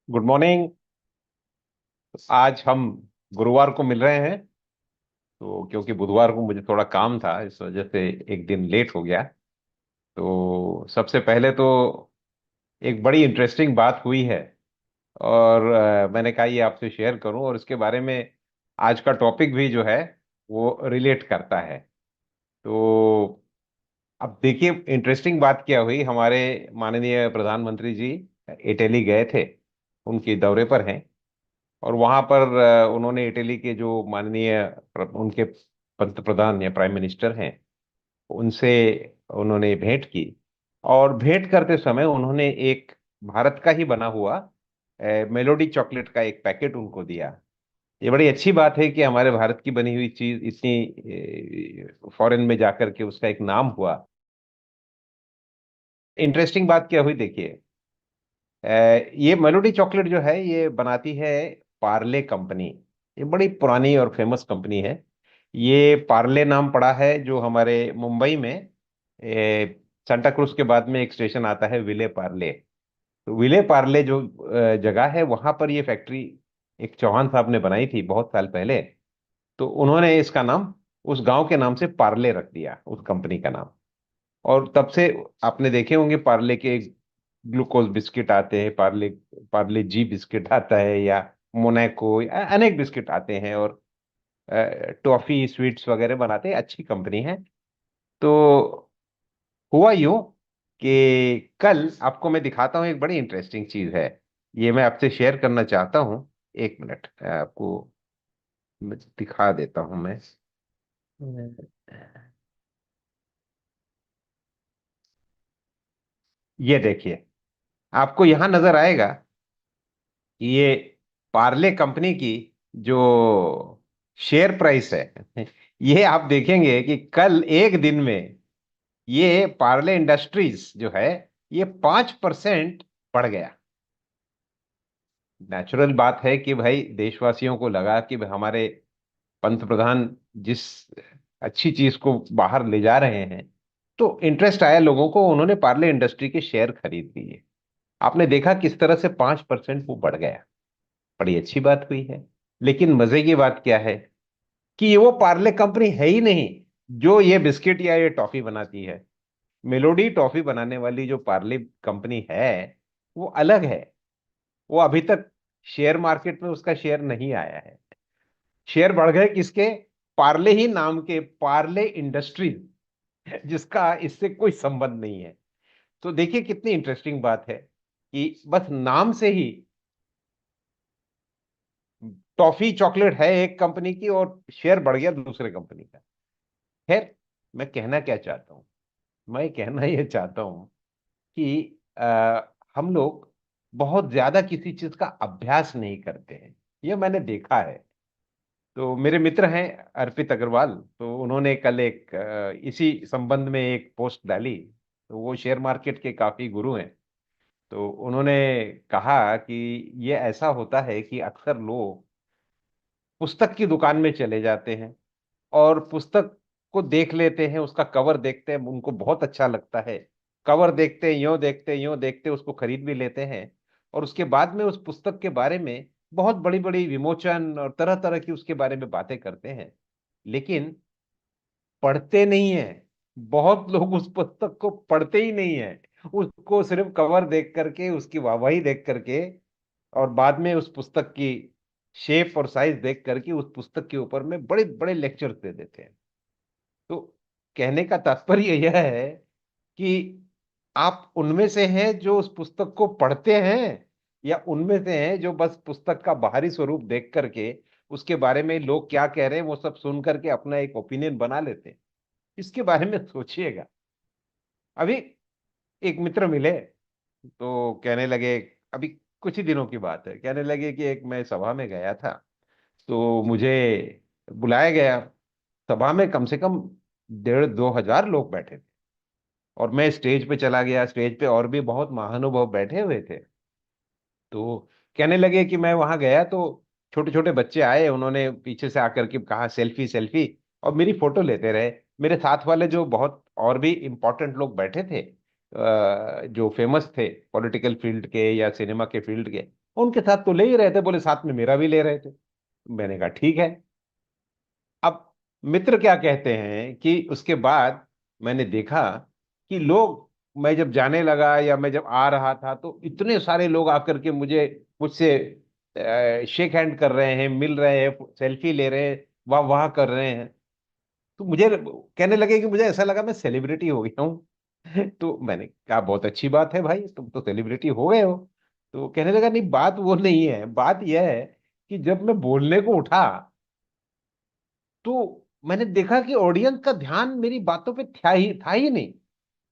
Good morning. आज हम गुरुवार को मिल रहे हैं। तो क्योंकि बुधवार को मुझे थोड़ा काम था, इस वजह से एक दिन लेट हो गया। तो सबसे पहले तो एक बड़ी इंटरेस्टिंग बात हुई है। और मैंने कहा ये आपसे शेयर करूं, और इसके बारे में आज का टॉपिक भी जो है वो रिलेट करता है। तो अब देखिए, इंटरेस्टिंग बात क्या हुई। हमारे माननीय प्रधानमंत्री जी इटली गए थे, उनके दौरे पर हैं। और वहां पर उन्होंने इटली के जो माननीय उनके पंत प्रधान या प्राइम मिनिस्टर हैं, उनसे उन्होंने भेंट की। और भेंट करते समय उन्होंने एक भारत का ही बना हुआ मेलोडी चॉकलेट का एक पैकेट उनको दिया। ये बड़ी अच्छी बात है कि हमारे भारत की बनी हुई चीज इतनी फॉरेन में जाकर के उसका एक नाम हुआ। इंटरेस्टिंग बात क्या हुई देखिए। ये मेलोडी चॉकलेट जो है ये बनाती है पार्ले कंपनी। ये बड़ी पुरानी और फेमस कंपनी है। ये पार्ले नाम पड़ा है जो हमारे मुंबई में सांता क्रूज के बाद में एक स्टेशन आता है विले पार्ले। तो विले पार्ले जो जगह है वहां पर ये फैक्ट्री एक चौहान साहब ने बनाई थी बहुत साल पहले। तो उन्होंने इसका नाम उस गांव के नाम से पार्ले रख दिया, उस कंपनी का नाम। और तब से आपने देखे होंगे पार्ले के ग्लूकोज बिस्किट आते हैं, पार्ले पार्ले जी बिस्किट आता है, या मोनाको, अनेक बिस्किट आते हैं। और टॉफी स्वीट्स वगैरह बनाते हैं, अच्छी कंपनी है। तो हुआ यूं कि कल आपको मैं दिखाता हूं, एक बड़ी इंटरेस्टिंग चीज है। ये मैं आपसे शेयर करना चाहता हूं। एक मिनट, आपको मैं दिखा देता हूं मैं। ये देखिए, आपको यहां नजर आएगा कि ये पार्ले कंपनी की जो शेयर प्राइस है, ये आप देखेंगे कि कल एक दिन में ये पार्ले इंडस्ट्रीज जो है ये 5% बढ़ गया। नेचुरल बात है कि भाई देशवासियों को लगा कि भाई हमारे पंत प्रधान जिस अच्छी चीज को बाहर ले जा रहे हैं, तो इंटरेस्ट आया लोगों को, उन्होंने पार्ले इंडस्ट्री के शेयर खरीद लिए। आपने देखा किस तरह से 5% वो बढ़ गया। बड़ी अच्छी बात हुई है। लेकिन मजे की बात क्या है कि ये वो पार्ले कंपनी है ही नहीं जो ये बिस्किट या ये टॉफी बनाती है। मेलोडी टॉफी बनाने वाली जो पार्ले कंपनी है वो अलग है। वो अभी तक शेयर मार्केट में उसका शेयर नहीं आया है। शेयर बढ़ गए किसके? पार्ले ही नाम के पार्ले इंडस्ट्रीज, जिसका इससे कोई संबंध नहीं है। तो देखिए कितनी इंटरेस्टिंग बात है कि बस नाम से ही टॉफी चॉकलेट है एक कंपनी की और शेयर बढ़ गया दूसरे कंपनी का। खैर, मैं कहना क्या चाहता हूं? मैं कहना ये चाहता हूं कि हम लोग बहुत ज्यादा किसी चीज का अभ्यास नहीं करते हैं। ये मैंने देखा है। तो मेरे मित्र हैं अर्पित अग्रवाल, तो उन्होंने कल एक इसी संबंध में एक पोस्ट डाली। तो वो शेयर मार्केट के काफी गुरु हैं। तो उन्होंने कहा कि ये ऐसा होता है कि अक्सर लोग पुस्तक की दुकान में चले जाते हैं और पुस्तक को देख लेते हैं, उसका कवर देखते हैं, उनको बहुत अच्छा लगता है। कवर देखते हैं, यूं देखते उसको खरीद भी लेते हैं। और उसके बाद में उस पुस्तक के बारे में बहुत बड़ी बड़ी विमोचन और तरह तरह की उसके बारे में बातें करते हैं। लेकिन पढ़ते नहीं है। बहुत लोग उस पुस्तक को पढ़ते ही नहीं है। उसको सिर्फ कवर देख करके, उसकी वाहवाही देख करके, और बाद में उस पुस्तक की शेप और साइज देख करके उस पुस्तक के ऊपर में बड़े बड़े लेक्चर दे देते हैं। तो कहने का तात्पर्य यह है कि आप उनमें से हैं जो उस पुस्तक को पढ़ते हैं, या उनमें से हैं जो बस पुस्तक का बाहरी स्वरूप देख करके उसके बारे में लोग क्या कह रहे हैं वो सब सुन करके अपना एक ओपिनियन बना लेते हैं। इसके बारे में सोचिएगा। अभी एक मित्र मिले, तो कहने लगे, अभी कुछ ही दिनों की बात है, कहने लगे कि एक मैं सभा में गया था, तो मुझे बुलाया गया। सभा में कम से कम 1,500-2,000 लोग बैठे थे। और मैं स्टेज पे चला गया, स्टेज पे और भी बहुत महानुभाव बैठे हुए थे। तो कहने लगे कि मैं वहां गया तो छोटे छोटे बच्चे आए, उन्होंने पीछे से आकर के कहा सेल्फी सेल्फी, और मेरी फोटो लेते रहे। मेरे साथ वाले जो बहुत और भी इम्पोर्टेंट लोग बैठे थे, जो फेमस थे पॉलिटिकल फील्ड के या सिनेमा के फील्ड के, उनके साथ तो ले ही रहे थे, बोले साथ में मेरा भी ले रहे थे। मैंने कहा ठीक है। अब मित्र क्या कहते हैं कि उसके बाद मैंने देखा कि लोग, मैं जब जाने लगा या मैं जब आ रहा था तो इतने सारे लोग आकर के मुझसे शेक हैंड कर रहे हैं, मिल रहे हैं, सेल्फी ले रहे हैं, वाह वाह कर रहे हैं। तो मुझे कहने लगे कि मुझे ऐसा लगा मैं सेलिब्रिटी हो गया हूँ। तो मैंने कहा बहुत अच्छी बात है भाई, तुम तो सेलिब्रिटी हो गए हो। तो कहने लगा नहीं, बात वो नहीं है, बात यह है कि जब मैं बोलने को उठा तो मैंने देखा कि ऑडियंस का ध्यान मेरी बातों पे था ही नहीं।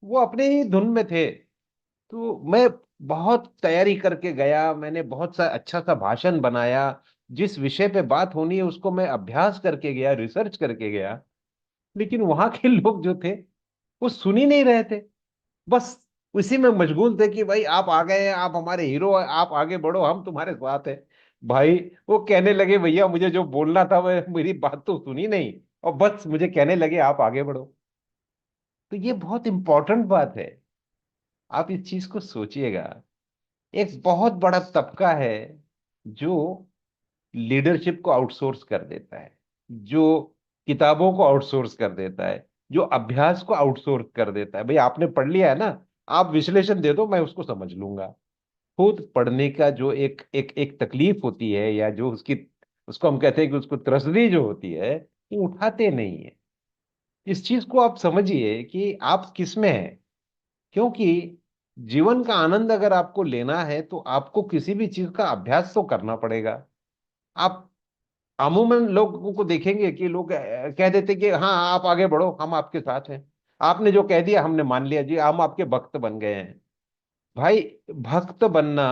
वो अपने ही धुन में थे। तो मैं बहुत तैयारी करके गया, मैंने बहुत सा अच्छा सा भाषण बनाया, जिस विषय पे बात होनी है उसको मैं अभ्यास करके गया, रिसर्च करके गया। लेकिन वहां के लोग जो थे वो सुन ही नहीं रहे थे। बस उसी में मशगूल थे कि भाई आप आ गए हैं, आप हमारे हीरो हैं, आप आगे बढ़ो, हम तुम्हारे साथ हैं। भाई वो कहने लगे भैया मुझे जो बोलना था वह मेरी बात तो सुनी नहीं, और बस मुझे कहने लगे आप आगे बढ़ो। तो ये बहुत इंपॉर्टेंट बात है, आप इस चीज को सोचिएगा। एक बहुत बड़ा तबका है जो लीडरशिप को आउटसोर्स कर देता है, जो किताबों को आउटसोर्स कर देता है, जो अभ्यास को आउटसोर्स कर देता है। भाई आपने पढ़ लिया है ना, आप विश्लेषण दे दो, मैं उसको समझ लूंगा। खुद पढ़ने का जो एक एक एक तकलीफ होती है, या जो उसकी, उसको हम कहते हैं कि उसको त्रसदी जो होती है, वो उठाते नहीं है। इस चीज को आप समझिए कि आप किस में हैं। क्योंकि जीवन का आनंद अगर आपको लेना है तो आपको किसी भी चीज का अभ्यास तो करना पड़ेगा। आप अमूमन लोगों को देखेंगे कि लोग कह देते कि हाँ आप आगे बढ़ो, हम आपके साथ हैं। आपने जो कह दिया हमने मान लिया जी, हम आपके भक्त बन गए हैं। भाई भक्त बनना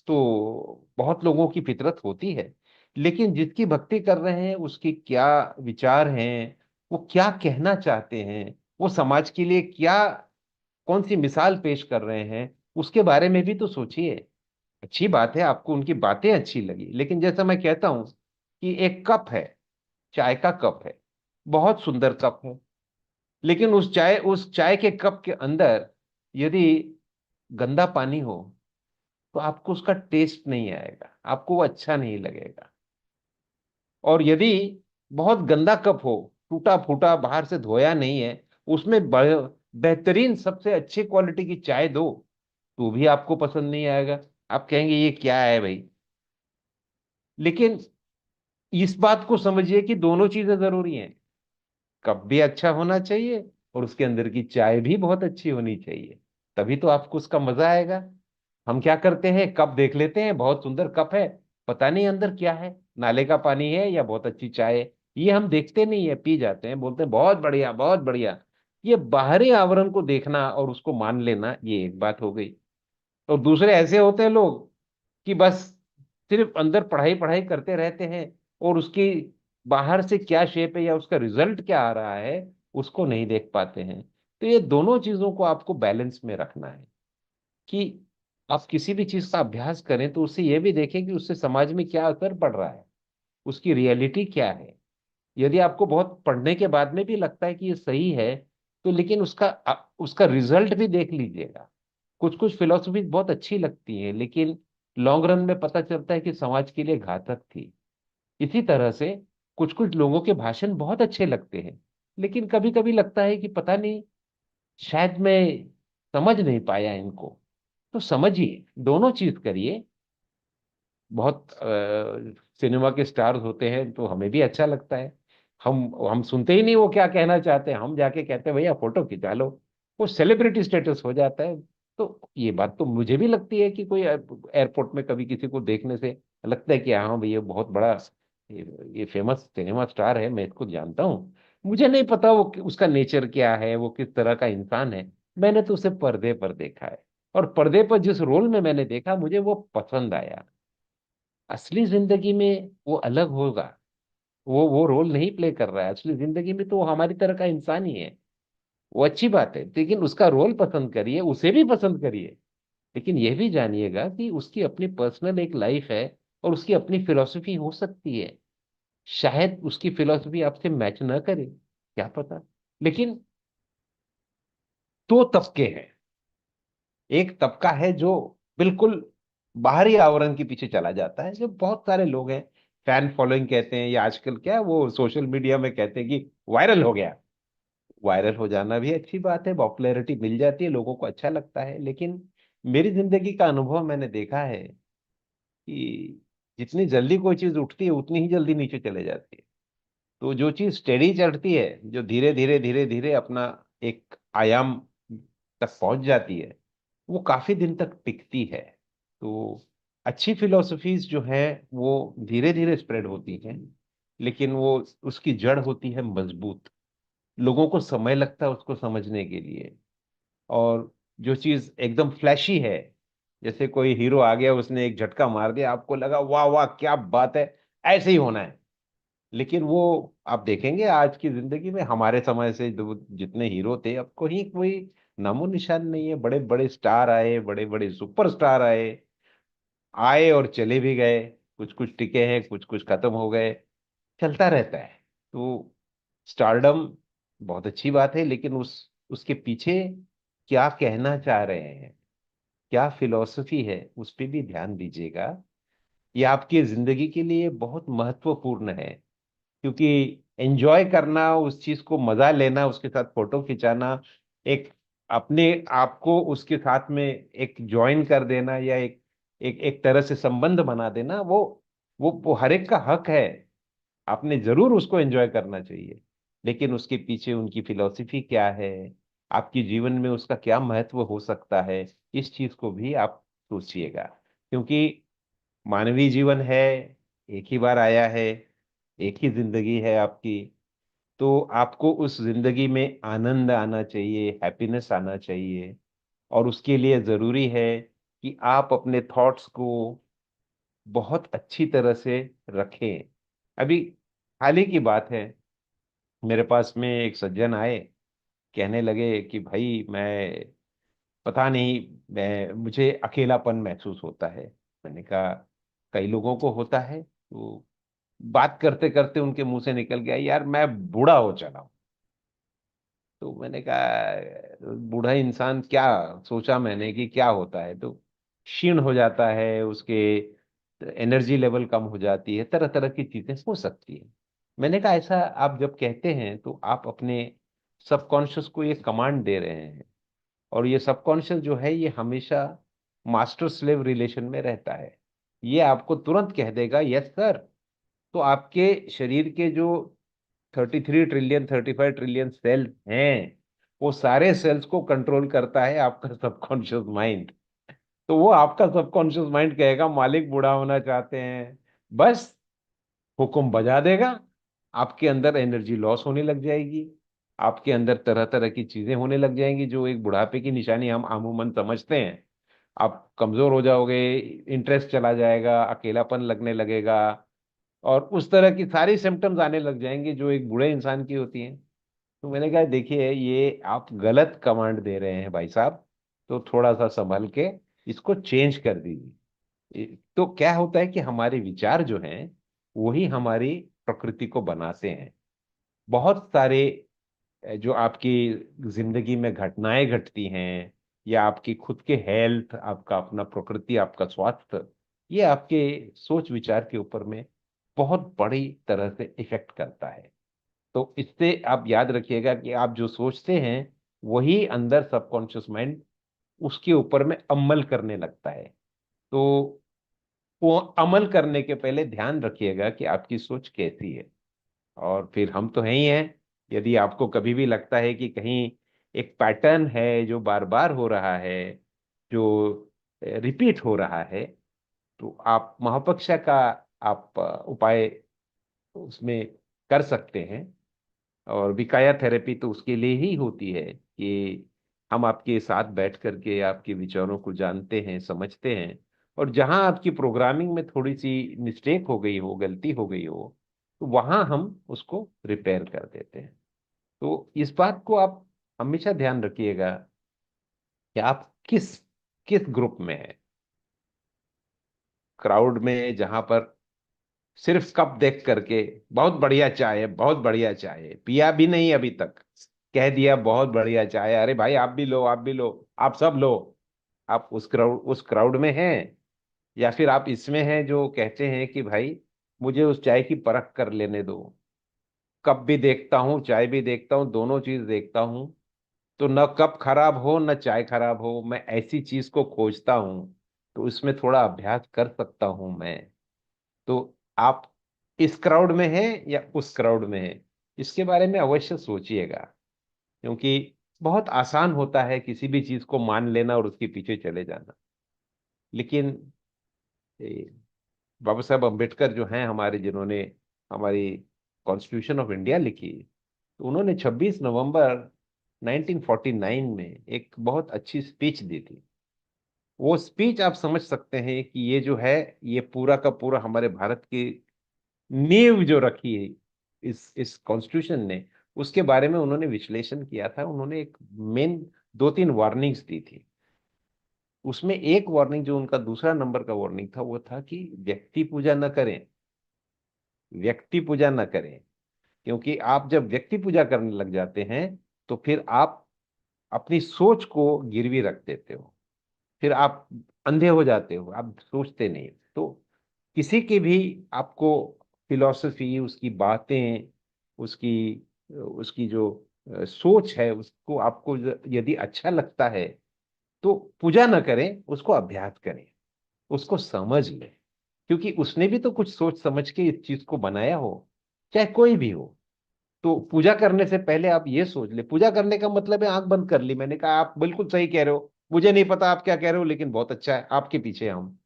तो बहुत लोगों की फितरत होती है, लेकिन जिसकी भक्ति कर रहे हैं उसके क्या विचार हैं, वो क्या कहना चाहते हैं, वो समाज के लिए क्या, कौन सी मिसाल पेश कर रहे हैं, उसके बारे में भी तो सोचिए। अच्छी बात है आपको उनकी बातें अच्छी लगी, लेकिन जैसा मैं कहता हूं कि एक कप है, चाय का कप है, बहुत सुंदर कप है, लेकिन उस चाय के कप के अंदर यदि गंदा पानी हो तो आपको उसका टेस्ट नहीं आएगा, आपको वो अच्छा नहीं लगेगा। और यदि बहुत गंदा कप हो, टूटा फूटा, बाहर से धोया नहीं है, उसमें बेहतरीन सबसे अच्छी क्वालिटी की चाय दो तो भी आपको पसंद नहीं आएगा। आप कहेंगे ये क्या है भाई। लेकिन इस बात को समझिए कि दोनों चीजें जरूरी हैं। कप भी अच्छा होना चाहिए और उसके अंदर की चाय भी बहुत अच्छी होनी चाहिए, तभी तो आपको उसका मजा आएगा। हम क्या करते हैं, कप देख लेते हैं, बहुत सुंदर कप है, पता नहीं अंदर क्या है, नाले का पानी है या बहुत अच्छी चाय है, ये हम देखते नहीं है, पी जाते हैं, बोलते हैं बहुत बढ़िया बहुत बढ़िया। ये बाहरी आवरण को देखना और उसको मान लेना, ये एक बात हो गई। और दूसरे ऐसे होते हैं लोग कि बस सिर्फ अंदर पढ़ाई पढ़ाई करते रहते हैं, और उसकी बाहर से क्या शेप है या उसका रिजल्ट क्या आ रहा है उसको नहीं देख पाते हैं। तो ये दोनों चीजों को आपको बैलेंस में रखना है कि आप किसी भी चीज का अभ्यास करें तो उससे ये भी देखें कि उससे समाज में क्या असर पड़ रहा है, उसकी रियलिटी क्या है। यदि आपको बहुत पढ़ने के बाद में भी लगता है कि ये सही है, तो लेकिन उसका रिजल्ट भी देख लीजिएगा। कुछ कुछ फिलोसफी बहुत अच्छी लगती है, लेकिन लॉन्ग रन में पता चलता है कि समाज के लिए घातक थी। इसी तरह से कुछ कुछ लोगों के भाषण बहुत अच्छे लगते हैं, लेकिन कभी कभी लगता है कि पता नहीं, शायद मैं समझ नहीं पाया इनको। तो समझिए, दोनों चीज करिए। बहुत सिनेमा के स्टार्स होते हैं तो हमें भी अच्छा लगता है, हम सुनते ही नहीं वो क्या कहना चाहते हैं, हम जाके कहते हैं भैया फोटो खिंचा लो, वो सेलिब्रिटी स्टेटस हो जाता है। तो ये बात तो मुझे भी लगती है कि कोई एयरपोर्ट में कभी किसी को देखने से लगता है कि हाँ भैया बहुत बड़ा, ये फेमस सिनेमा स्टार है, मैं इसको जानता हूँ। मुझे नहीं पता वो उसका नेचर क्या है, वो किस तरह का इंसान है। मैंने तो उसे पर्दे पर देखा है, और पर्दे पर जिस रोल में मैंने देखा मुझे वो पसंद आया। असली जिंदगी में वो अलग होगा, वो रोल नहीं प्ले कर रहा है, असली जिंदगी में तो वो हमारी तरह का इंसान ही है। वो अच्छी बात है, लेकिन उसका रोल पसंद करिए, उसे भी पसंद करिए, लेकिन यह भी जानिएगा कि उसकी अपनी पर्सनल एक लाइफ है, और उसकी अपनी फिलॉसफी हो सकती है। शायद उसकी फिलॉसफी आपसे मैच ना करे, क्या पता। लेकिन दो तबके हैं। एक तबका है जो बिल्कुल बाहरी आवरण के पीछे चला जाता है। जो बहुत सारे लोग हैं, फैन फॉलोइंग कहते हैं, या आजकल क्या है वो सोशल मीडिया में कहते हैं कि वायरल हो गया। वायरल हो जाना भी अच्छी बात है, पॉपुलैरिटी मिल जाती है, लोगों को अच्छा लगता है, लेकिन मेरी जिंदगी का अनुभव मैंने देखा है कि जितनी जल्दी कोई चीज उठती है उतनी ही जल्दी नीचे चले जाती है। तो जो चीज स्टेडी चढ़ती है, जो धीरे धीरे धीरे धीरे अपना एक आयाम तक पहुंच जाती है, वो काफी दिन तक टिकती है। तो अच्छी फिलोसफीज जो है वो धीरे धीरे स्प्रेड होती हैं, लेकिन वो उसकी जड़ होती है मजबूत। लोगों को समय लगता है उसको समझने के लिए। और जो चीज एकदम फ्लैशी है, जैसे कोई हीरो आ गया, उसने एक झटका मार दिया, आपको लगा वाह वाह क्या बात है, ऐसे ही होना है। लेकिन वो आप देखेंगे आज की जिंदगी में हमारे समय से जितने हीरो थे, अब कोई कोई नामो निशान नहीं है। बड़े बड़े स्टार आए, बड़े बड़े सुपरस्टार आए, आए और चले भी गए। कुछ कुछ टिके हैं, कुछ कुछ खत्म हो गए। चलता रहता है। तो स्टारडम बहुत अच्छी बात है, लेकिन उसके पीछे क्या कहना चाह रहे हैं, क्या फिलॉसफी है, उस पर भी ध्यान दीजिएगा। ये आपकी जिंदगी के लिए बहुत महत्वपूर्ण है। क्योंकि एंजॉय करना, उस चीज को मजा लेना, उसके साथ फोटो खिंचाना, एक अपने आप को उसके साथ में एक ज्वाइन कर देना, या एक एक एक तरह से संबंध बना देना, वो हर एक का हक है। आपने जरूर उसको एंजॉय करना चाहिए, लेकिन उसके पीछे उनकी फिलॉसफी क्या है, आपके जीवन में उसका क्या महत्व हो सकता है, इस चीज को भी आप सोचिएगा। क्योंकि मानवीय जीवन है, एक ही बार आया है, एक ही जिंदगी है आपकी। तो आपको उस जिंदगी में आनंद आना चाहिए, हैप्पीनेस आना चाहिए। और उसके लिए जरूरी है कि आप अपने थॉट्स को बहुत अच्छी तरह से रखें। अभी हाल ही की बात है, मेरे पास में एक सज्जन आए, कहने लगे कि भाई मैं पता नहीं, मैं मुझे अकेलापन महसूस होता है। मैंने कहा कई लोगों को होता है। तो बात करते करते उनके मुंह से निकल गया, यार मैं बूढ़ा हो चला हूं। तो मैंने कहा बूढ़ा इंसान क्या, सोचा मैंने कि क्या होता है। तो क्षीण हो जाता है, उसके एनर्जी लेवल कम हो जाती है, तरह तरह की चीजें हो सकती है। मैंने कहा ऐसा आप जब कहते हैं तो आप अपने सबकॉन्शियस को ये कमांड दे रहे हैं। और ये सबकॉन्शियस जो है ये हमेशा मास्टर स्लेव रिलेशन में रहता है। ये आपको तुरंत कह देगा यस सर। तो आपके शरीर के जो 33 ट्रिलियन 35 ट्रिलियन सेल हैं, वो सारे सेल्स को कंट्रोल करता है आपका सबकॉन्शियस माइंड। तो वो आपका सबकॉन्शियस माइंड कहेगा मालिक बूढ़ा होना चाहते हैं, बस हुक्म बजा देगा। आपके अंदर एनर्जी लॉस होने लग जाएगी, आपके अंदर तरह तरह की चीजें होने लग जाएंगी जो एक बुढ़ापे की निशानी हम अमूमन समझते हैं। आप कमजोर हो जाओगे, इंटरेस्ट चला जाएगा, अकेलापन लगने लगेगा, और उस तरह की सारी सिम्टम्स आने लग जाएंगे जो एक बूढ़े इंसान की होती हैं। तो मैंने कहा देखिए ये आप गलत कमांड दे रहे हैं भाई साहब। तो थोड़ा सा संभल के इसको चेंज कर दीजिए। तो क्या होता है कि हमारे विचार जो हैं वही हमारी प्रकृति को बनाते हैं। बहुत सारे जो आपकी जिंदगी में घटनाएं घटती हैं, या आपकी खुद के हेल्थ, आपका अपना प्रकृति, आपका स्वास्थ्य, ये आपके सोच विचार के ऊपर में बहुत बड़ी तरह से इफेक्ट करता है। तो इससे आप याद रखिएगा कि आप जो सोचते हैं वही अंदर सबकॉन्शियस माइंड उसके ऊपर में अमल करने लगता है। तो वो अमल करने के पहले ध्यान रखिएगा कि आपकी सोच कैसी है। और फिर हम तो हैं ही हैं। यदि आपको कभी भी लगता है कि कहीं एक पैटर्न है जो बार बार हो रहा है, जो रिपीट हो रहा है, तो आप महापक्षा का आप उपाय उसमें कर सकते हैं। और विकाया थेरेपी तो उसके लिए ही होती है कि हम आपके साथ बैठ करके आपके विचारों को जानते हैं, समझते हैं, और जहां आपकी प्रोग्रामिंग में थोड़ी सी मिस्टेक हो गई हो, गलती हो गई हो, तो वहां हम उसको रिपेयर कर देते हैं। तो इस बात को आप हमेशा ध्यान रखिएगा कि आप किस किस ग्रुप में हैं। क्राउड में जहां पर सिर्फ कप देख करके बहुत बढ़िया चाय है, बहुत बढ़िया चाय है, पिया भी नहीं अभी तक, कह दिया बहुत बढ़िया चाय है, अरे भाई आप भी लो, आप भी लो, आप सब लो। आप उस क्राउड में हैं, या फिर आप इसमें हैं जो कहते हैं कि भाई मुझे उस चाय की परख कर लेने दो, कप भी देखता हूँ चाय भी देखता हूँ, दोनों चीज देखता हूँ, तो न कप खराब हो न चाय खराब हो, मैं ऐसी चीज को खोजता हूँ, तो उसमें थोड़ा अभ्यास कर सकता हूँ मैं। तो आप इस क्राउड में हैं या उस क्राउड में हैं, इसके बारे में अवश्य सोचिएगा। क्योंकि बहुत आसान होता है किसी भी चीज को मान लेना और उसके पीछे चले जाना, लेकिन ए, बाबा साहब अम्बेडकर जो हैं हमारे, जिन्होंने हमारी कॉन्स्टिट्यूशन ऑफ इंडिया लिखी, तो उन्होंने 26 नवंबर 1949 में एक बहुत अच्छी स्पीच दी थी। वो स्पीच आप समझ सकते हैं कि ये जो है, ये पूरा का पूरा हमारे भारत की नींव जो रखी है इस कॉन्स्टिट्यूशन ने, उसके बारे में उन्होंने विश्लेषण किया था। उन्होंने एक मेन दो तीन वार्निंग्स दी थी। उसमें एक वार्निंग, जो उनका दूसरा नंबर का वार्निंग था, वो था कि व्यक्ति पूजा न करें, व्यक्ति पूजा न करें। क्योंकि आप जब व्यक्ति पूजा करने लग जाते हैं, तो फिर आप अपनी सोच को गिरवी रख देते हो, फिर आप अंधे हो जाते हो, आप सोचते नहीं। तो किसी की भी आपको फिलॉसफी, उसकी बातें, उसकी उसकी जो सोच है, उसको आपको यदि अच्छा लगता है, तो पूजा ना करें, उसको अभ्यास करें, उसको समझ लें। क्योंकि उसने भी तो कुछ सोच समझ के इस चीज को बनाया हो, चाहे कोई भी हो। तो पूजा करने से पहले आप ये सोच ले, पूजा करने का मतलब है आंख बंद कर ली, मैंने कहा आप बिल्कुल सही कह रहे हो, मुझे नहीं पता आप क्या कह रहे हो, लेकिन बहुत अच्छा है आपके पीछे हम।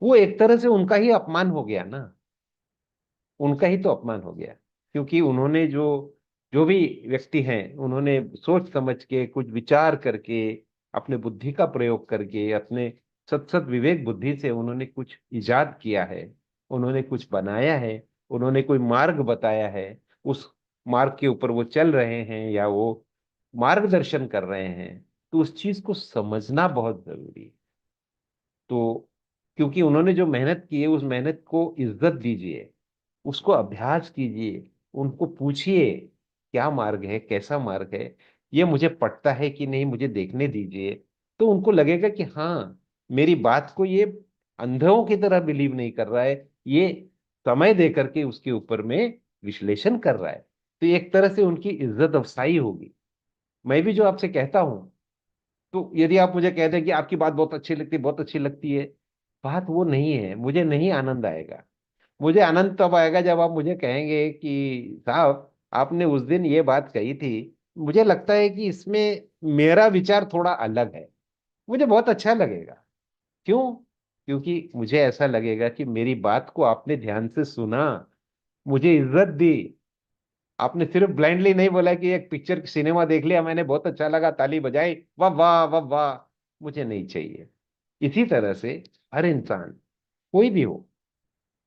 वो एक तरह से उनका ही अपमान हो गया ना, उनका ही तो अपमान हो गया। क्योंकि उन्होंने जो जो भी व्यक्ति हैं, उन्होंने सोच समझ के, कुछ विचार करके, अपने बुद्धि का प्रयोग करके, अपने सत सत विवेक बुद्धि से उन्होंने कुछ इजाद किया है, उन्होंने कुछ बनाया है, उन्होंने कोई मार्ग बताया है। उस मार्ग के ऊपर वो चल रहे हैं या वो मार्गदर्शन कर रहे हैं, तो उस चीज को समझना बहुत जरूरी है। तो क्योंकि उन्होंने जो मेहनत की है, उस मेहनत को इज्जत दीजिए, उसको अभ्यास कीजिए, उनको पूछिए क्या मार्ग है, कैसा मार्ग है, ये मुझे पटता है कि नहीं, मुझे देखने दीजिए। तो उनको लगेगा कि हाँ, मेरी बात को ये अंधों की तरह बिलीव नहीं कर रहा है, ये समय दे करके उसके ऊपर में विश्लेषण कर रहा है। तो एक तरह से उनकी इज्जत अफसाई होगी। मैं भी जो आपसे कहता हूं, तो यदि आप मुझे कह दें कि आपकी बात बहुत अच्छी लगती है, बहुत अच्छी लगती है, बात वो नहीं है, मुझे नहीं आनंद आएगा। मुझे आनंद तब आएगा जब आप मुझे कहेंगे कि साहब आपने उस दिन ये बात कही थी, मुझे लगता है कि इसमें मेरा विचार थोड़ा अलग है, मुझे बहुत अच्छा लगेगा। क्यों? क्योंकि मुझे ऐसा लगेगा कि मेरी बात को आपने ध्यान से सुना, मुझे इज्जत दी। आपने सिर्फ ब्लाइंडली नहीं बोला कि एक पिक्चर सिनेमा देख लिया मैंने, बहुत अच्छा लगा, ताली बजाई, वाह वाह वाह वाह, मुझे नहीं चाहिए। इसी तरह से हर इंसान, कोई भी हो,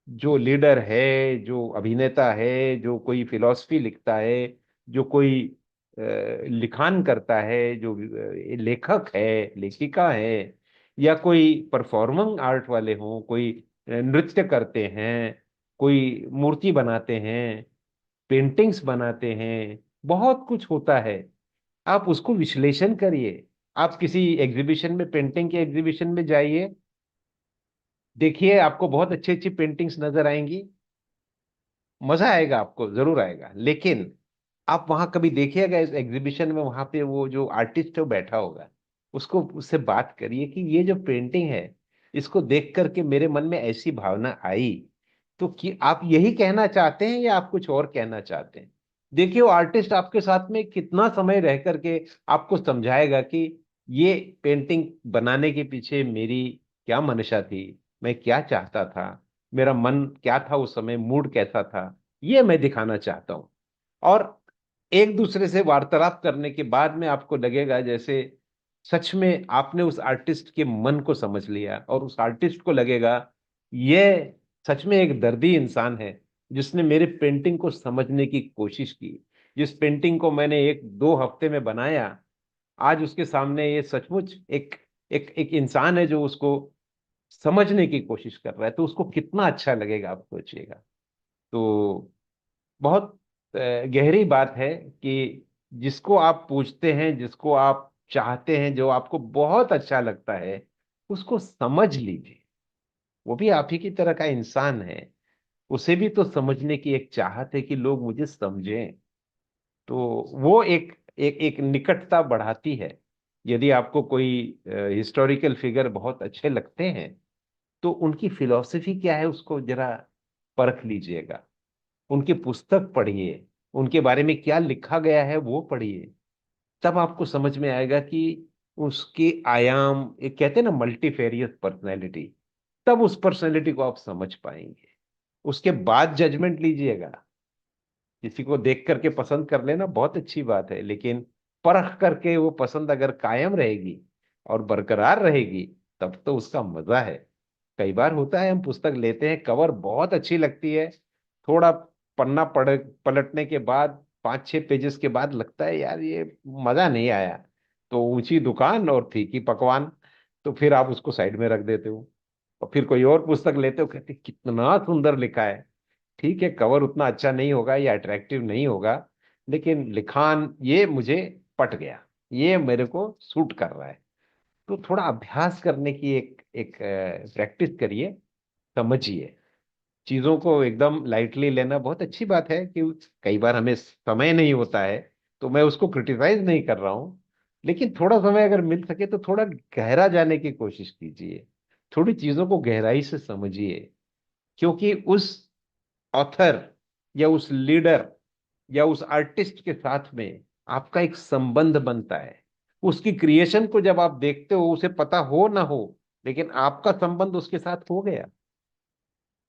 जो लीडर है, जो अभिनेता है, जो कोई फिलॉसफी लिखता है, जो कोई लिखान करता है, जो लेखक है, लेखिका है, या कोई परफॉर्मिंग आर्ट वाले हों, कोई नृत्य करते हैं, कोई मूर्ति बनाते हैं, पेंटिंग्स बनाते हैं, बहुत कुछ होता है। आप उसको विश्लेषण करिए। आप किसी एग्जीबिशन में, पेंटिंग के एग्जीबिशन में जाइए, देखिए, आपको बहुत अच्छी अच्छी पेंटिंग्स नजर आएंगी, मजा आएगा, आपको जरूर आएगा। लेकिन आप वहां कभी देखिएगा इस एग्जीबिशन में, वहां पे वो जो आर्टिस्ट है वो बैठा होगा, उसको उससे बात करिए कि ये जो पेंटिंग है, इसको देख करके मेरे मन में ऐसी भावना आई। तो कि आप यही कहना चाहते हैं या आप कुछ और कहना चाहते हैं? देखिए, वो आर्टिस्ट आपके साथ में कितना समय रह करके आपको समझाएगा कि ये पेंटिंग बनाने के पीछे मेरी क्या मंशा थी, मैं क्या चाहता था, मेरा मन क्या था उस समय, मूड कैसा था, ये मैं दिखाना चाहता हूँ। और एक दूसरे से वार्तालाप करने के बाद में आपको लगेगा जैसे सच में आपने उस आर्टिस्ट के मन को समझ लिया, और उस आर्टिस्ट को लगेगा ये सच में एक दर्दी इंसान है, जिसने मेरे पेंटिंग को समझने की कोशिश की। जिस पेंटिंग को मैंने एक दो हफ्ते में बनाया, आज उसके सामने ये सचमुच एक एक एक इंसान है जो उसको समझने की कोशिश कर रहा है, तो उसको कितना अच्छा लगेगा, आप सोचिएगा। तो बहुत गहरी बात है कि जिसको आप पूछते हैं, जिसको आप चाहते हैं, जो आपको बहुत अच्छा लगता है, उसको समझ लीजिए, वो भी आप ही की तरह का इंसान है। उसे भी तो समझने की एक चाहत है कि लोग मुझे समझें। तो वो एक एक एक निकटता बढ़ाती है। यदि आपको कोई हिस्टोरिकल फिगर बहुत अच्छे लगते हैं, तो उनकी फिलॉसफी क्या है उसको जरा परख लीजिएगा। उनकी पुस्तक पढ़िए, उनके बारे में क्या लिखा गया है वो पढ़िए। तब आपको समझ में आएगा कि उसके आयाम, एक कहते हैं ना मल्टीफेरियस पर्सनैलिटी, तब उस पर्सनैलिटी को आप समझ पाएंगे। उसके बाद जजमेंट लीजिएगा। किसी को देख करके पसंद कर लेना बहुत अच्छी बात है, लेकिन परख करके वो पसंद अगर कायम रहेगी और बरकरार रहेगी, तब तो उसका मजा है। कई बार होता है हम पुस्तक लेते हैं, कवर बहुत अच्छी लगती है, थोड़ा पन्ना पढ़ पलटने के बाद 5-6 पेजेस के बाद लगता है यार ये मजा नहीं आया। तो ऊंची दुकान और फीकी पकवान, तो फिर आप उसको साइड में रख देते हो और फिर कोई और पुस्तक लेते हो, कहते कितना सुंदर लिखा है। ठीक है, कवर उतना अच्छा नहीं होगा या अट्रैक्टिव नहीं होगा, लेकिन लिखान ये मुझे पट गया, ये मेरे को सूट कर रहा है। तो थोड़ा अभ्यास करने की एक एक प्रैक्टिस करिए, समझिए। चीजों को एकदम लाइटली लेना बहुत अच्छी बात है कि कई बार हमें समय नहीं होता है, तो मैं उसको क्रिटिसाइज नहीं कर रहा हूँ। लेकिन थोड़ा समय अगर मिल सके तो थोड़ा गहरा जाने की कोशिश कीजिए, थोड़ी चीजों को गहराई से समझिए। क्योंकि उस ऑथर या उस लीडर या उस आर्टिस्ट के साथ में आपका एक संबंध बनता है। उसकी क्रिएशन को जब आप देखते हो, उसे पता हो ना हो, लेकिन आपका संबंध उसके साथ हो गया।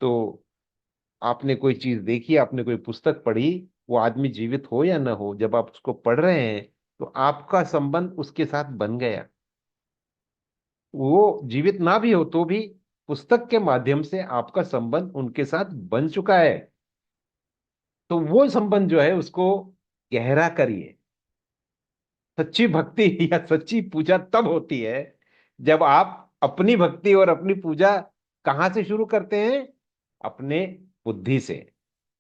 तो आपने कोई चीज देखी, आपने कोई पुस्तक पढ़ी, वो आदमी जीवित हो या ना हो, जब आप उसको पढ़ रहे हैं तो आपका संबंध उसके साथ बन गया। वो जीवित ना भी हो तो भी पुस्तक के माध्यम से आपका संबंध उनके साथ बन चुका है। तो वो संबंध जो है उसको गहरा करिए। सच्ची भक्ति या सच्ची पूजा तब होती है जब आप अपनी भक्ति और अपनी पूजा कहाँ से शुरू करते हैं? अपने बुद्धि से।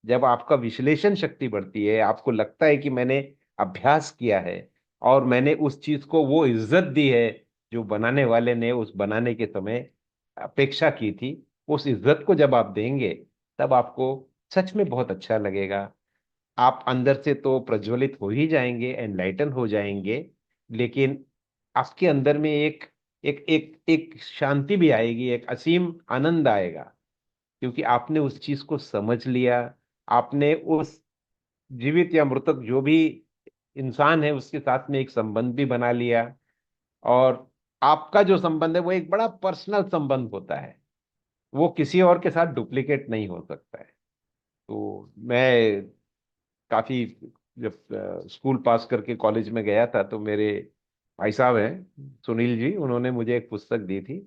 जब आपका विश्लेषण शक्ति बढ़ती है, आपको लगता है कि मैंने अभ्यास किया है और मैंने उस चीज को वो इज्जत दी है जो बनाने वाले ने उस बनाने के समय अपेक्षा की थी, उस इज्जत को जब आप देंगे, तब आपको सच में बहुत अच्छा लगेगा। आप अंदर से तो प्रज्वलित हो ही जाएंगे, एनलाइटन हो जाएंगे, लेकिन आपके अंदर में एक एक एक एक शांति भी आएगी, एक असीम आनंद आएगा। क्योंकि आपने उस चीज को समझ लिया। आपने उस जीवित या मृतक जो भी इंसान है उसके साथ में एक संबंध भी बना लिया। और आपका जो संबंध है वो एक बड़ा पर्सनल संबंध होता है, वो किसी और के साथ डुप्लीकेट नहीं हो सकता है। तो मैं काफी, जब स्कूल पास करके कॉलेज में गया था, तो मेरे भाई साहब हैं सुनील जी, उन्होंने मुझे एक पुस्तक दी थी।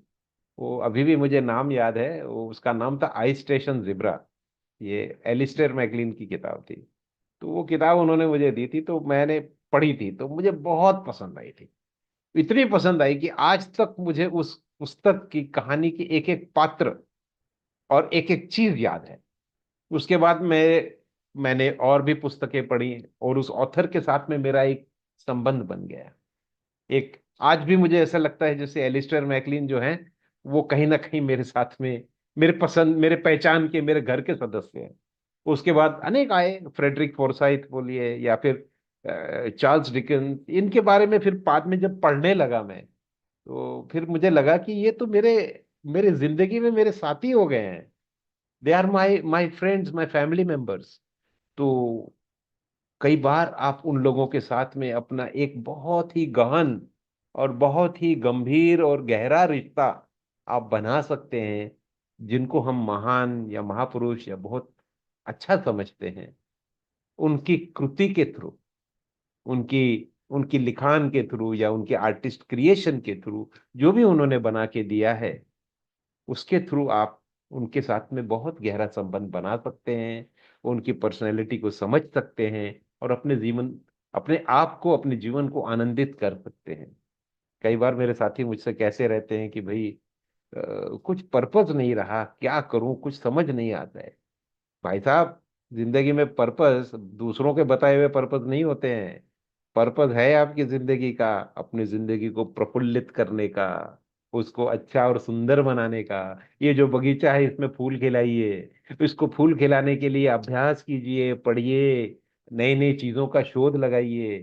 वो अभी भी मुझे नाम याद है, वो उसका नाम था आई स्टेशन जिब्रा। ये एलिस्टेयर मैकलिन की किताब थी। तो वो किताब उन्होंने मुझे दी थी, तो मैंने पढ़ी थी, तो मुझे बहुत पसंद आई थी। इतनी पसंद आई कि आज तक मुझे उस पुस्तक की कहानी की एक एक पात्र और एक एक चीज याद है। उसके बाद मैंने और भी पुस्तकें पढ़ी और उस ऑथर के साथ में मेरा एक संबंध बन गया। एक आज भी मुझे ऐसा लगता है जैसे एलिस्टर मैकलिन जो हैं, वो कहीं ना कहीं मेरे साथ में, मेरे पसंद, मेरे पहचान के, मेरे घर के सदस्य हैं। उसके बाद अनेक आए, फ्रेडरिक फोर्साइथ बोलिए या फिर चार्ल्स डिकेंस, इनके बारे में फिर बाद में जब पढ़ने लगा मैं, तो फिर मुझे लगा कि ये तो मेरे मेरे जिंदगी में मेरे साथी हो गए हैं। They are my my friends, my family members. तो कई बार आप उन लोगों के साथ में अपना एक बहुत ही गहन और बहुत ही गंभीर और गहरा रिश्ता आप बना सकते हैं, जिनको हम महान या महापुरुष या बहुत अच्छा समझते हैं। उनकी कृति के थ्रू, उनकी उनकी लिखान के थ्रू या उनके आर्टिस्ट क्रिएशन के थ्रू, जो भी उन्होंने बना के दिया है, उसके थ्रू आप उनके साथ में बहुत गहरा संबंध बना सकते हैं, उनकी पर्सनैलिटी को समझ सकते हैं और अपने आप को, अपने जीवन को आनंदित कर सकते हैं। कई बार मेरे साथी मुझसे कैसे रहते हैं कि भाई कुछ पर्पस नहीं रहा, क्या करूं, कुछ समझ नहीं आता है। भाई साहब, जिंदगी में पर्पस दूसरों के बताए हुए पर्पस नहीं होते हैं। पर्पस है आपकी जिंदगी का, अपनी जिंदगी को प्रफुल्लित करने का, उसको अच्छा और सुंदर बनाने का। ये जो बगीचा है इसमें फूल खिलाइए, इसको फूल खिलाने के लिए अभ्यास कीजिए, पढ़िए, नई नई चीजों का शोध लगाइए,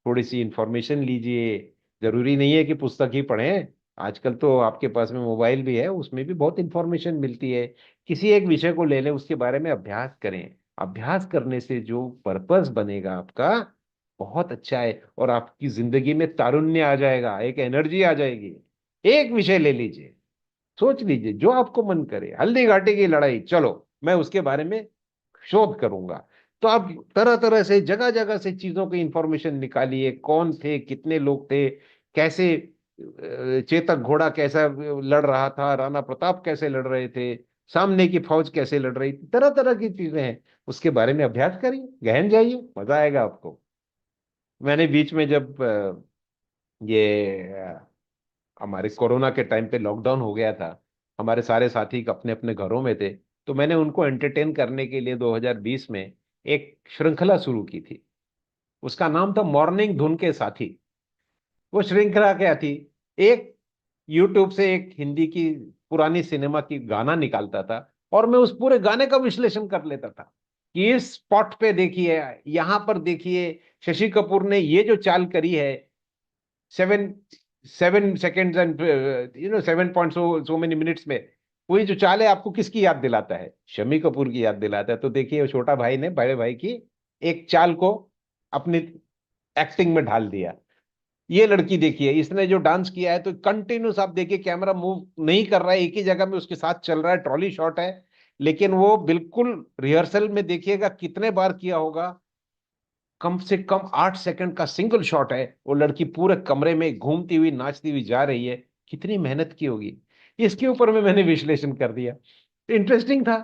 थोड़ी सी इंफॉर्मेशन लीजिए। जरूरी नहीं है कि पुस्तक ही पढ़ें, आजकल तो आपके पास में मोबाइल भी है, उसमें भी बहुत इंफॉर्मेशन मिलती है। किसी एक विषय को ले लें, उसके बारे में अभ्यास करें। अभ्यास करने से जो पर्पस बनेगा आपका, बहुत अच्छा है, और आपकी जिंदगी में तारुण्य आ जाएगा, एक एनर्जी आ जाएगी। एक विषय ले लीजिए, सोच लीजिए जो आपको मन करे, हल्दी घाटी की लड़ाई, चलो मैं उसके बारे में शोध करूंगा। तो आप तरह तरह से, जगह जगह से चीजों की इंफॉर्मेशन निकालिए, कौन थे, कितने लोग थे, कैसे चेतक घोड़ा कैसा लड़ रहा था, राणा प्रताप कैसे लड़ रहे थे, सामने की फौज कैसे लड़ रही थी, तरह तरह की चीजें हैं। उसके बारे में अभ्यास करिए, गहन जाइए, मजा आएगा आपको। मैंने बीच में जब ये हमारे कोरोना के टाइम पे लॉकडाउन हो गया था, हमारे सारे साथी अपने अपने घरों में थे, तो मैंने उनको एंटरटेन करने के लिए 2020 में एक श्रृंखला शुरू की थी। उसका नाम था मॉर्निंग धुन के साथी। वो श्रृंखला क्या थी? एक यूट्यूब से एक हिंदी की पुरानी सिनेमा की गाना निकालता था, और मैं उस पूरे गाने का विश्लेषण कर लेता था कि इस स्पॉट पे देखिए, यहां पर देखिए, शशि कपूर ने ये जो चाल करी है, 7 7 seconds and 7 point so many minutes में, वही जो चाल है आपको किसकी याद दिलाता है? शमी कपूर की याद दिलाता है। तो देखिए, वो छोटा भाई ने बड़े भाई की एक चाल को अपनी एक्टिंग में ढाल दिया। ये लड़की देखिए, इसने जो डांस किया है, तो कंटिन्यूस आप देखिए, कैमरा मूव नहीं कर रहा है, एक ही जगह में उसके साथ चल रहा है, ट्रॉली शॉट है, लेकिन वो बिल्कुल रिहर्सल में देखिएगा कितने बार किया होगा, कम से कम 8 सेकंड का सिंगल शॉट है, वो लड़की पूरे कमरे में घूमती हुई नाचती हुई जा रही है, कितनी मेहनत की होगी। इसके ऊपर में मैंने विश्लेषण कर दिया, इंटरेस्टिंग था।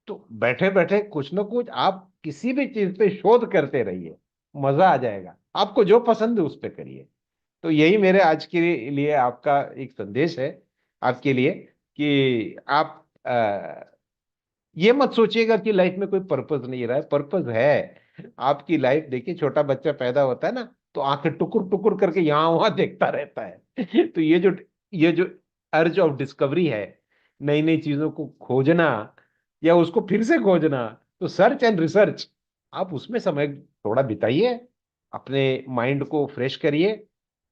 तो बैठे बैठे कुछ ना कुछ आप किसी भी चीज पे शोध करते रहिए, मजा आ जाएगा। आपको जो पसंद है उस पे करिए। तो यही मेरे आज के लिए आपका एक संदेश है आपके लिए, कि आप ये मत सोचिएगा कि लाइफ में कोई पर्पस नहीं रहा है, पर्पस है। आपकी लाइफ देखिए, छोटा बच्चा पैदा होता है ना, तो आंखें टुकुर टुकुर करके यहाँ वहां देखता रहता है। तो ये जो अर्ज ऑफ डिस्कवरी है, नई नई चीजों को खोजना या उसको फिर से खोजना, तो सर्च एंड रिसर्च, आप उसमें समय थोड़ा बिताइए, अपने माइंड को फ्रेश करिए,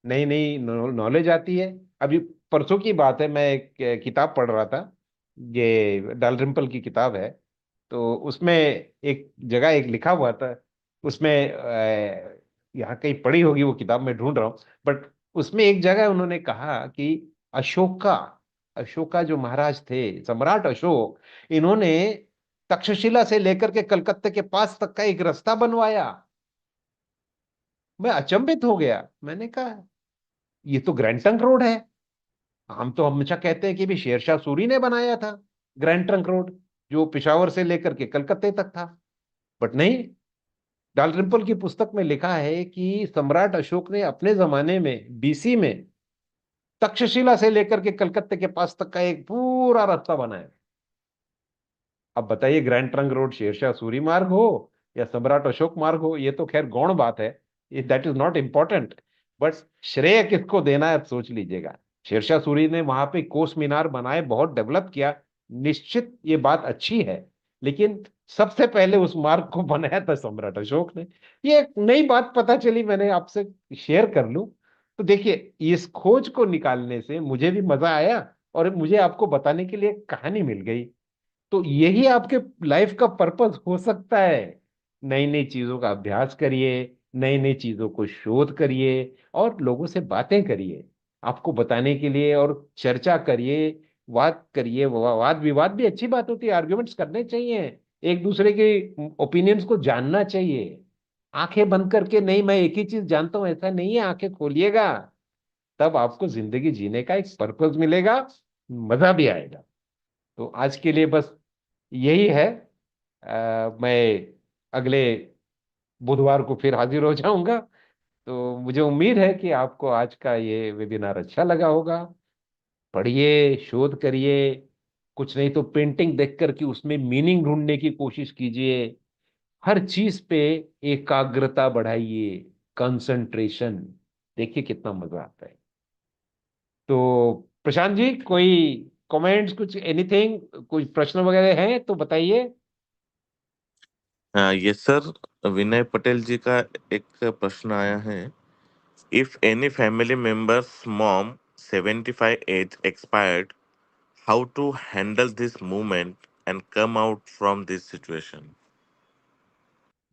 नई नई नॉलेज आती है। अभी परसों की बात है, मैं एक किताब पढ़ रहा था, ये डालरिम्पल की किताब है। तो उसमें एक जगह एक लिखा हुआ था, उसमें यहाँ कहीं पढ़ी होगी वो किताब, मैं ढूंढ रहा हूँ, बट उसमें एक जगह उन्होंने कहा कि अशोका अशोका जो महाराज थे, सम्राट अशोक, इन्होंने तक्षशिला से लेकर के कलकत्ते के पास तक का एक रास्ता बनवाया। मैं अचंभित हो गया, मैंने कहा ये तो ग्रैंड ट्रंक रोड है। हम तो हमेशा कहते हैं कि भी शेरशाह सूरी ने बनाया था ग्रैंड ट्रंक रोड, जो पिशावर से लेकर के कलकत्ते तक था। बट नहीं, डालरिम्पल की पुस्तक में लिखा है कि सम्राट अशोक ने अपने जमाने में, बीसी में, तक्षशिला से लेकर के कलकत्ते के पास तक का एक पूरा रास्ता बनाया। अब बताइए, Grand Trunk Road Shershah Suri मार्ग हो या सम्राट अशोक मार्ग हो, ये तो खैर गौण बात है, that is not important. But श्रेय किसको देना है, आप सोच लीजिएगा। शेरशाह सूरी ने वहां पे कोस मीनार बनाए, बहुत डेवलप किया, निश्चित ये बात अच्छी है, लेकिन सबसे पहले उस मार्ग को बनाया था सम्राट अशोक ने। ये एक नई बात पता चली, मैंने आपसे शेयर कर लूं। तो देखिए, इस खोज को निकालने से मुझे भी मजा आया, और मुझे आपको बताने के लिए एक कहानी मिल गई। तो यही आपके लाइफ का पर्पस हो सकता है। नई नई चीजों का अभ्यास करिए, नई नई चीजों को शोध करिए, और लोगों से बातें करिए, आपको बताने के लिए, और चर्चा करिए, वाद करिए। वाद विवाद भी अच्छी बात होती है, आर्ग्यूमेंट्स करने चाहिए, एक दूसरे के ओपिनियंस को जानना चाहिए। आंखें बंद करके नहीं, मैं एक ही चीज जानता हूं, ऐसा नहीं है, आंखें खोलिएगा, तब आपको जिंदगी जीने का एक पर्पस मिलेगा, मजा भी आएगा। तो आज के लिए बस यही है। मैं अगले बुधवार को फिर हाजिर हो जाऊंगा। तो मुझे उम्मीद है कि आपको आज का ये वेबिनार अच्छा लगा होगा। पढ़िए, शोध करिए, कुछ नहीं तो पेंटिंग देख करके उसमें मीनिंग ढूंढने की कोशिश कीजिए। हर चीज पे एकाग्रता बढ़ाइए, कंसंट्रेशन, देखिए कितना मजा आता है। तो प्रशांत जी, कोई कमेंट्स, कुछ एनीथिंग, कुछ प्रश्न वगैरह हैं तो बताइए। यस सर, विनय पटेल जी का एक प्रश्न आया है। If any family members mom 75 age expired, how to handle this movement and come out from this situation?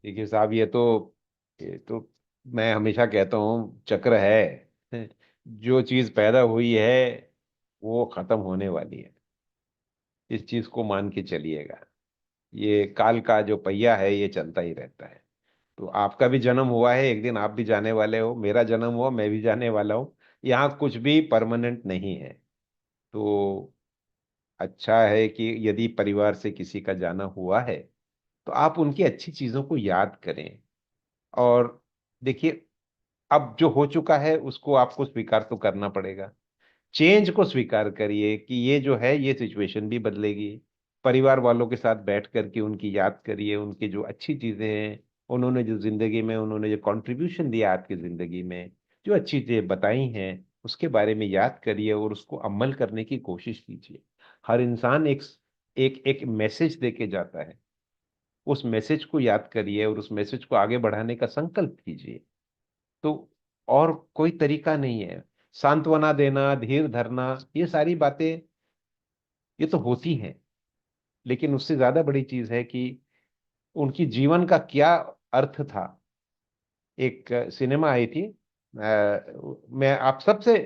देखिए साहब, ये तो मैं हमेशा कहता हूँ, चक्र है। जो चीज पैदा हुई है वो खत्म होने वाली है। इस चीज को मान के चलिएगा। ये काल का जो पहिया है ये चलता ही रहता है। तो आपका भी जन्म हुआ है, एक दिन आप भी जाने वाले हो, मेरा जन्म हुआ, मैं भी जाने वाला हूँ। यहाँ कुछ भी परमानेंट नहीं है। तो अच्छा है कि यदि परिवार से किसी का जाना हुआ है तो आप उनकी अच्छी चीजों को याद करें। और देखिए, अब जो हो चुका है उसको आपको स्वीकार तो करना पड़ेगा। चेंज को स्वीकार करिए कि ये जो है ये सिचुएशन भी बदलेगी। परिवार वालों के साथ बैठ करके उनकी याद करिए, उनकी जो अच्छी चीजें हैं, उन्होंने जो जिंदगी में उन्होंने जो कंट्रीब्यूशन दिया आपकी जिंदगी में, जो अच्छी चीजें बताई हैं, उसके बारे में याद करिए और उसको अमल करने की कोशिश कीजिए। हर इंसान एक एक एक मैसेज दे के जाता है। उस मैसेज को याद करिए और उस मैसेज को आगे बढ़ाने का संकल्प कीजिए। तो और कोई तरीका नहीं है। सांत्वना देना, धीर धरना, ये सारी बातें ये तो होती हैं। लेकिन उससे ज्यादा बड़ी चीज है कि उनकी जीवन का क्या अर्थ था। एक सिनेमा आई थी, मैं आप सबसे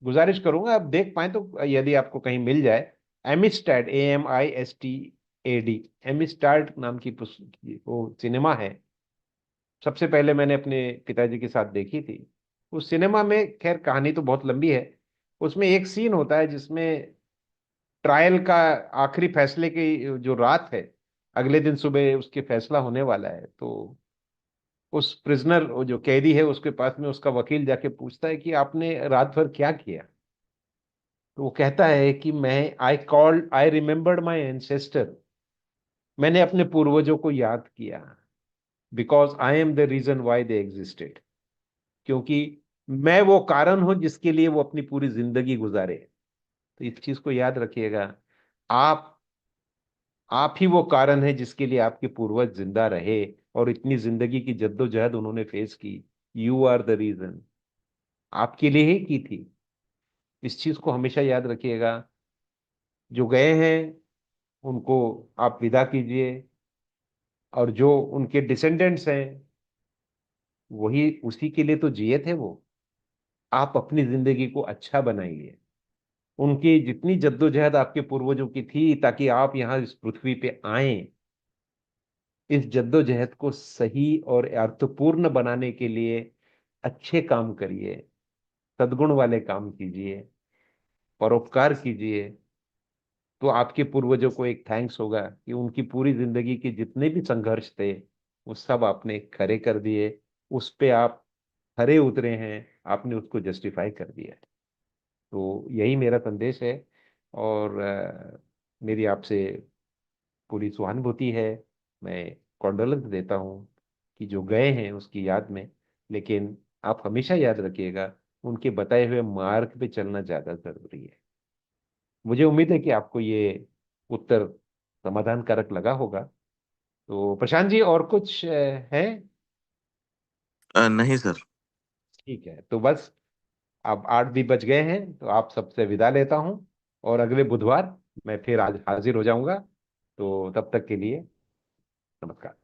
गुजारिश करूंगा आप देख पाए तो, यदि आपको कहीं मिल जाए। एमिस्टैड, AMISTAD, एमिस्टैड नाम की वो सिनेमा है। सबसे पहले मैंने अपने पिताजी के साथ देखी थी। उस सिनेमा में, खैर कहानी तो बहुत लंबी है, उसमें एक सीन होता है जिसमें ट्रायल का आखिरी फैसले की जो रात है, अगले दिन सुबह उसके फैसला होने वाला है। तो उस प्रिजनर, वो जो कैदी है, उसके पास में उसका वकील जाके पूछता है कि आपने रात भर क्या किया। तो वो कहता है कि आई रिमेम्बर्ड माई एंसेस्टर। मैंने अपने पूर्वजों को याद किया, because I am the reason why they existed. क्योंकि मैं वो कारण हूं जिसके लिए वो अपनी पूरी जिंदगी गुजारे। तो इस चीज को याद रखिएगा। आप आप ही वो कारण है जिसके लिए आपके पूर्वज जिंदा रहे और इतनी जिंदगी की जद्दोजहद उन्होंने फेस की। यू आर द रीजन, आपके लिए ही की थी। इस चीज को हमेशा याद रखिएगा। जो गए हैं उनको आप विदा कीजिए, और जो उनके डिसेंडेंट्स हैं वही उसी के लिए तो जिए थे वो। आप अपनी जिंदगी को अच्छा बनाइए। उनकी जितनी जद्दोजहद आपके पूर्वजों की थी ताकि आप यहाँ इस पृथ्वी पे आए, इस जद्दोजहद को सही और अर्थपूर्ण बनाने के लिए अच्छे काम करिए, सद्गुण वाले काम कीजिए, परोपकार कीजिए। तो आपके पूर्वजों को एक थैंक्स होगा कि उनकी पूरी जिंदगी के जितने भी संघर्ष थे वो सब आपने खरे कर दिए। उस पे आप खरे उतरे हैं, आपने उसको जस्टिफाई कर दिया है। तो यही मेरा संदेश है। और मेरी आपसे पूरी सहानुभूति है। मैं कॉन्डोलेंस देता हूँ कि जो गए हैं उसकी याद में। लेकिन आप हमेशा याद रखिएगा, उनके बताए हुए मार्ग पे चलना ज्यादा जरूरी है। मुझे उम्मीद है कि आपको ये उत्तर समाधान कारक लगा होगा। तो प्रशांत जी, और कुछ है? नहीं सर। ठीक है, तो बस अब 8 भी बज गए हैं, तो आप सबसे विदा लेता हूँ। और अगले बुधवार मैं फिर आज हाजिर हो जाऊंगा। तो तब तक के लिए नमस्कार।